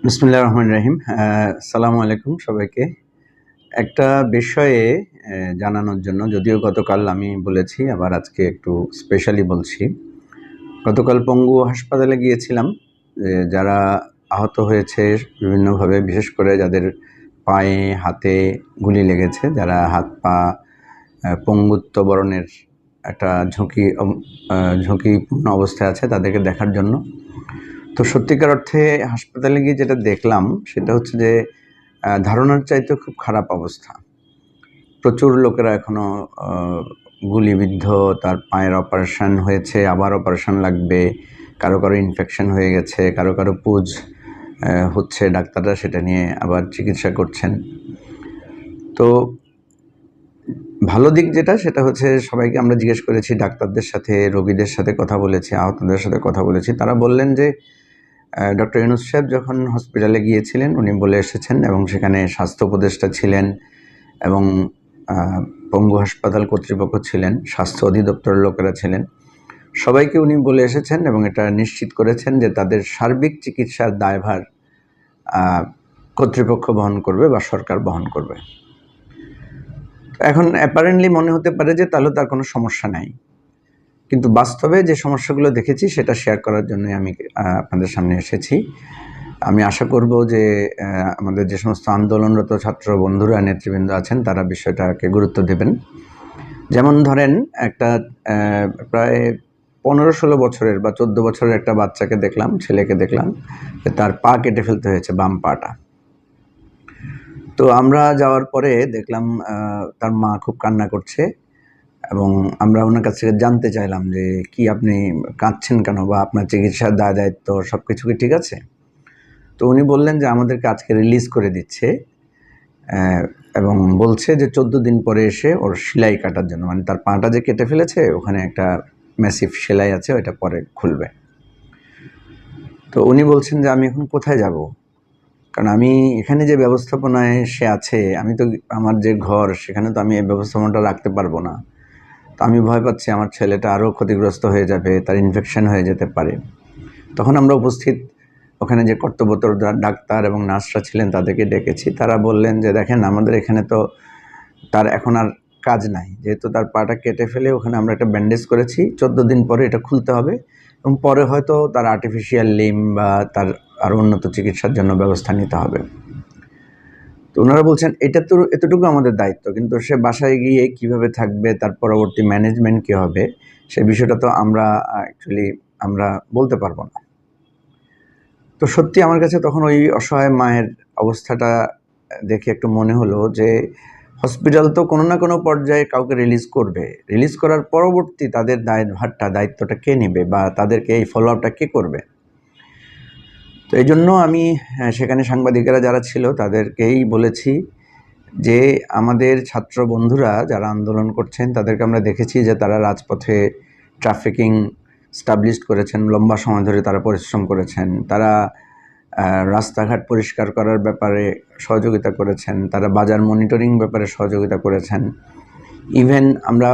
বিসমিল্লাহির রহমানির রহিম। আসসালামু আলাইকুম সবাইকে। একটা বিষয়ে জানানোর জন্য, যদিও গতকাল আমি বলেছি, আবার আজকে একটু স্পেশালি বলছি। গতকাল পঙ্গু হাসপাতালে গিয়েছিলাম। যারা আহত হয়েছে বিভিন্নভাবে, বিশেষ করে যাদের পায়ে হাতে গুলি লেগেছে, যারা হাত পা পঙ্গুত্ব বরণের একটা ঝুঁকিপূর্ণ অবস্থায় আছে, তাদেরকে দেখার জন্য। তো সত্যিকার অর্থে হাসপাতালে গিয়ে যেটা দেখলাম সেটা হচ্ছে যে ধারণার চাইতে খুব খারাপ অবস্থা। প্রচুর লোকেরা এখনও গুলিবিদ্ধ, তার পায়ের অপারেশন হয়েছে, আবার অপারেশন লাগবে, কারো কারো ইনফেকশন হয়ে গেছে, কারো কারো পুজ হচ্ছে, ডাক্তাররা সেটা নিয়ে আবার চিকিৎসা করছেন। তো ভালো দিক যেটা, সেটা হচ্ছে সবাইকে আমরা জিজ্ঞেস করেছি, ডাক্তারদের সাথে, রোগীদের সাথে কথা বলেছি, আহতদের সাথে কথা বলেছি। তারা বললেন যে ডক্টর ইউনূস সাহেব যখন হসপিটালে গিয়েছিলেন উনি বলে এসেছেন, এবং সেখানে স্বাস্থ্য উপদেষ্টা ছিলেন এবং পঙ্গু হাসপাতাল কর্তৃপক্ষ ছিলেন, স্বাস্থ্য অধিদপ্তরের লোকেরা ছিলেন, সবাইকে উনি বলে এসেছেন এবং এটা নিশ্চিত করেছেন যে তাদের সার্বিক চিকিৎসার দায়ভার কর্তৃপক্ষ বহন করবে বা সরকার বহন করবে। এখন অ্যাপারেন্টলি মনে হতে পারে যে তাহলে তার কোনো সমস্যা নাই, কিন্তু বাস্তবে যে সমস্যাগুলো দেখেছি সেটা শেয়ার করার জন্য আমি আপনাদের সামনে এসেছি। আমি আশা করব যে আমাদের যে সমস্ত আন্দোলনরত ছাত্র বন্ধুরা, নেতৃবৃন্দ আছেন, তারা বিষয়টাকে গুরুত্ব দেবেন। যেমন ধরেন, একটা প্রায় 15-16 বছরের বা 14 বছরের একটা বাচ্চাকে দেখলাম, ছেলেকে দেখলাম, যে তার পা কেটে ফেলতে হয়েছে, বাম পাটা। তো আমরা যাওয়ার পরে দেখলাম তার মা খুব কান্না করছে, এবং আমরা ওনার কাছ থেকে জানতে চাইলাম যে কি আপনি কাঁদছেন কেন, বা আপনার চিকিৎসার দায় দায়িত্ব সব কিছু কি ঠিক আছে? তো উনি বললেন যে আমাদেরকে আজকে রিলিজ করে দিচ্ছে, এবং বলছে যে 14 দিন পরে এসে ওর সেলাই কাটার জন্য, মানে তার পাটা যে কেটে ফেলেছে ওখানে একটা ম্যাসিভ সেলাই আছে, ওইটা পরে খুলবে। তো উনি বলছেন যে আমি এখন কোথায় যাব, কারণ আমি এখানে যে ব্যবস্থাপনায় সে আছে, আমি তো আমার যে ঘর সেখানে তো আমি এই ব্যবস্থাপনাটা রাখতে পারবো না। তো আমি ভয় পাচ্ছি আমার ছেলেটা আরও ক্ষতিগ্রস্ত হয়ে যাবে, তার ইনফেকশন হয়ে যেতে পারে। তখন আমরা উপস্থিত ওখানে যে কর্তব্যরত ডাক্তার এবং নার্সরা ছিলেন তাদেরকে ডেকেছি। তারা বললেন যে দেখেন, আমাদের এখানে তো তার এখন আর কাজ নাই, যেহেতু তার পাটা কেটে ফেলে ওখানে আমরা একটা ব্যান্ডেজ করেছি, 14 দিন পরে এটা খুলতে হবে, এবং পরে হয়তো তার আর্টিফিশিয়াল লিম বা তার আরও উন্নত চিকিৎসার জন্য ব্যবস্থা নিতে হবে। তো ওনারা বলছেন এটা তো এতটুকু আমাদের দায়িত্ব, কিন্তু সে বাসায় গিয়ে কিভাবে থাকবে, তার পরবর্তী ম্যানেজমেন্ট কী হবে, সে বিষয়টা তো আমরা বলতে পারবো না। তো সত্যি আমার কাছে তখন ওই অসহায় মায়ের অবস্থাটা দেখে একটু মনে হলো যে হসপিটাল তো কোনো না কোনো পর্যায়ে কাউকে রিলিজ করবে, রিলিজ করার পরবর্তী তাদের দায়িত্বটা কে নেবে, বা তাদেরকে এই ফলো আপটা কে করবে। তো এই জন্য আমি সেখানে সাংবাদিকেরা যারা ছিল তাদেরকেই বলেছি যে আমাদের ছাত্র বন্ধুরা যারা আন্দোলন করছেন তাদেরকে আমরা দেখেছি যে তারা রাজপথে ট্রাফিকিং স্টাবলিশড করেছেন, লম্বা সময় ধরে তারা পরিশ্রম করেছেন, তারা রাস্তাঘাট পরিষ্কার করার ব্যাপারে সহযোগিতা করেছেন, তারা বাজার মনিটরিং ব্যাপারে সহযোগিতা করেছেন। ইভেন আমরা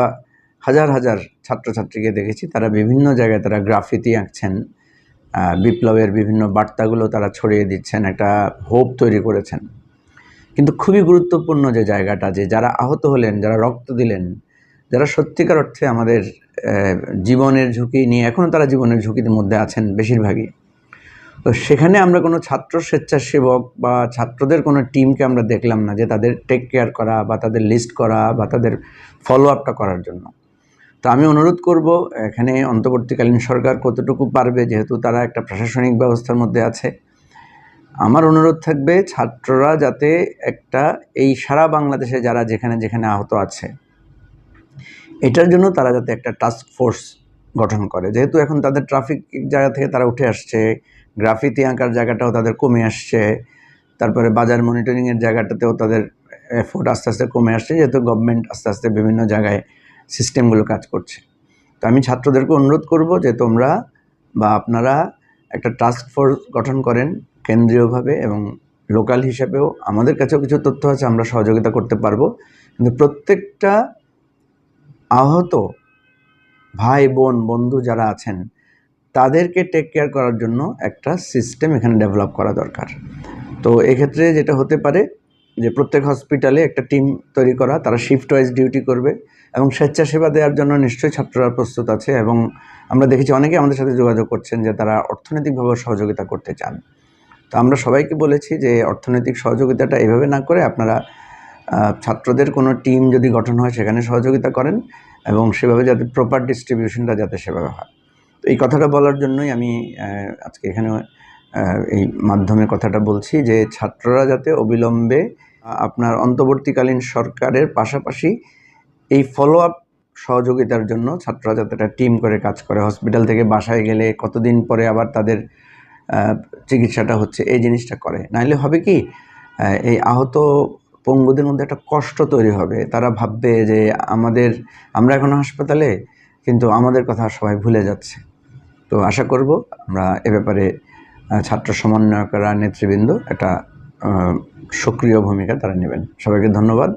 হাজার হাজার ছাত্রছাত্রীকে দেখেছি, তারা বিভিন্ন জায়গায় তারা গ্রাফিতি আঁকছেন, বিপ্লবের বিভিন্ন বার্তাগুলো তারা ছড়িয়ে দিচ্ছেন, একটা হোপ তৈরি করেছেন। কিন্তু খুবই গুরুত্বপূর্ণ যে জায়গাটা, যে যারা আহত হলেন, যারা রক্ত দিলেন, যারা সত্যিকার অর্থে আমাদের জীবনের ঝুঁকি নিয়ে, এখনও তারা জীবনের ঝুঁকির মধ্যে আছেন বেশিরভাগই। তো সেখানে আমরা কোনো ছাত্র স্বেচ্ছাসেবক বা ছাত্রদের কোনো টিমকে আমরা দেখলাম না যে তাদের টেক কেয়ার করা বা তাদের লিস্ট করা বা তাদের ফলো আপটা করার জন্য। তো আমি অনুরোধ করব, এখানে অন্তর্বর্তীকালীন সরকার কতটুকু পারবে, যেহেতু তারা একটা প্রশাসনিক ব্যবস্থার মধ্যে আছে, আমার অনুরোধ থাকবে ছাত্ররা যাতে এই সারা বাংলাদেশে যারা যেখানে যেখানে আহত আছে, এটার জন্য তারা যাতে একটা টাস্ক ফোর্স গঠন করে। যেহেতু এখন তাদের ট্রাফিক জায়গা থেকে তারা উঠে আসছে, গ্রাফিতি আঁকার জায়গাটাও তাদের কমে আসছে, তারপরে বাজার মনিটরিংয়ের জায়গাটাতেও তাদের এফোর্ট আস্তে আস্তে কমে আসছে, যেহেতু গভর্নমেন্ট আস্তে আস্তে বিভিন্ন জায়গায় সিস্টেমগুলো কাজ করছে। তো আমি ছাত্রদেরকে অনুরোধ করব যে তোমরা বা আপনারা একটা টাস্ক ফোর্স গঠন করেন কেন্দ্রীয়ভাবে, এবং লোকাল হিসাবেও আমাদের কাছেও কিছু তথ্য আছে, আমরা সহযোগিতা করতে পারবো। কিন্তু প্রত্যেকটা আহত ভাই বোন বন্ধু যারা আছেন তাদেরকে টেক কেয়ার করার জন্য একটা সিস্টেম এখানে ডেভেলপ করা দরকার। তো এক্ষেত্রে যেটা হতে পারে যে প্রত্যেক হসপিটালে একটা টিম তৈরি করা, তারা শিফট ওয়াইজ ডিউটি করবে এবং স্বেচ্ছাসেবা দেওয়ার জন্য নিশ্চয়ই ছাত্ররা প্রস্তুত আছে। এবং আমরা দেখেছি অনেকে আমাদের সাথে যোগাযোগ করছেন যে তারা অর্থনৈতিকভাবে সহযোগিতা করতে চান। তো আমরা সবাইকে বলেছি যে অর্থনৈতিক সহযোগিতাটা এভাবে না করে আপনারা ছাত্রদের কোনো টিম যদি গঠন হয় সেখানে সহযোগিতা করেন এবং সেভাবে যাতে প্রপার ডিস্ট্রিবিউশনটা যাতে সেভাবে হয়। তো এই কথাটা বলার জন্যই আমি আজকে এখানে এই মাধ্যমে কথাটা বলছি যে ছাত্ররা যাতে অবিলম্বে আপনার অন্তর্বর্তীকালীন সরকারের পাশাপাশি এই ফলো আপ সহযোগিতার জন্য ছাত্ররা যাতে একটা টিম করে কাজ করে, হসপিটাল থেকে বাসায় গেলে কতদিন পরে আবার তাদের চিকিৎসাটা হচ্ছে এই জিনিসটা করে। নাহলে হবে কি, এই আহত পঙ্গুদের মধ্যে একটা কষ্ট তৈরি হবে। তারা ভাববে যে আমরা এখনো হাসপাতালে, কিন্তু আমাদের কথা সবাই ভুলে যাচ্ছে। তো আশা করব আমরা এ ব্যাপারে ছাত্র সমন্বয়করা, নেতৃবৃন্দ একটা সক্রিয় ভূমিকা তারা নেবেন। সবাইকে ধন্যবাদ।